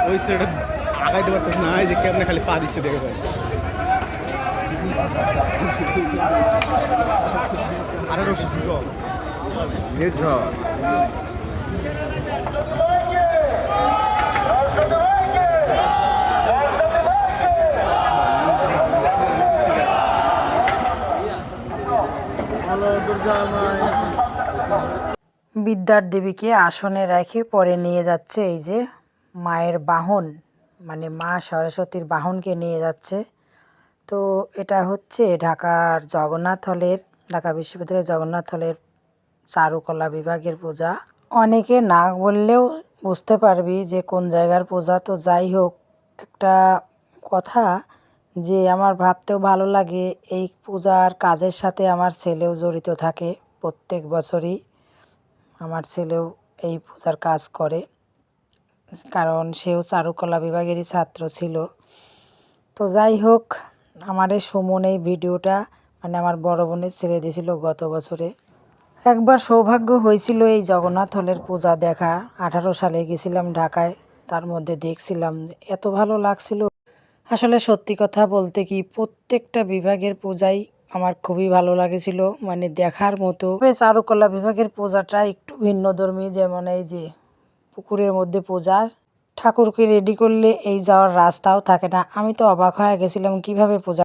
ওই সাইডে আগাইতে পারতেছ না, এই যে কেমনে খালি পা দিচ্ছে দেখে ভাই। আরো রসি বিদ্যার দেবীকে আসনে রেখে পরে নিয়ে যাচ্ছে এই যে মায়ের বাহন, মানে মা সরস্বতীর বাহনকে নিয়ে যাচ্ছে। তো এটা হচ্ছে ঢাকার জগন্নাথ হলের, ঢাকা বিশ্ববিদ্যালয়ের জগন্নাথ হলের চারুকলা বিভাগের পূজা। অনেকে না বললেও বুঝতে পারবি যে কোন জায়গার পূজা। তো যাই হোক, একটা কথা যে আমার ভাবতেও ভালো লাগে, এই পূজার কাজের সাথে আমার ছেলেও জড়িত থাকে প্রত্যেক বছরই। আমার ছেলেও এই পূজার কাজ করে, কারণ সেও চারুকলা বিভাগেরই ছাত্র ছিল। তো যাই হোক, আমার এই সুমন এই ভিডিওটা মানে আমার বড় বোনের ছেড়ে দিয়েছিল গত বছরে। একবার সৌভাগ্য হয়েছিল এই জগন্নাথ হলের পূজা দেখা, 18 সালে গেছিলাম ঢাকায়। তার মধ্যে দেখছিলাম, এত ভালো লাগছিল। আসলে সত্যি কথা বলতে কি, প্রত্যেকটা বিভাগের পূজাই আমার খুবই ভালো লাগেছিল, মানে দেখার মতো। চারুকলা বিভাগের পূজাটা একটু ভিন্নধর্মী, যেমন এই যে পুকুরের মধ্যে পূজা, ঠাকুরকে রেডি করলে এই যাওয়ার রাস্তাও থাকে না। আমি তো অবাক হয়ে গেছিলাম কিভাবে পূজা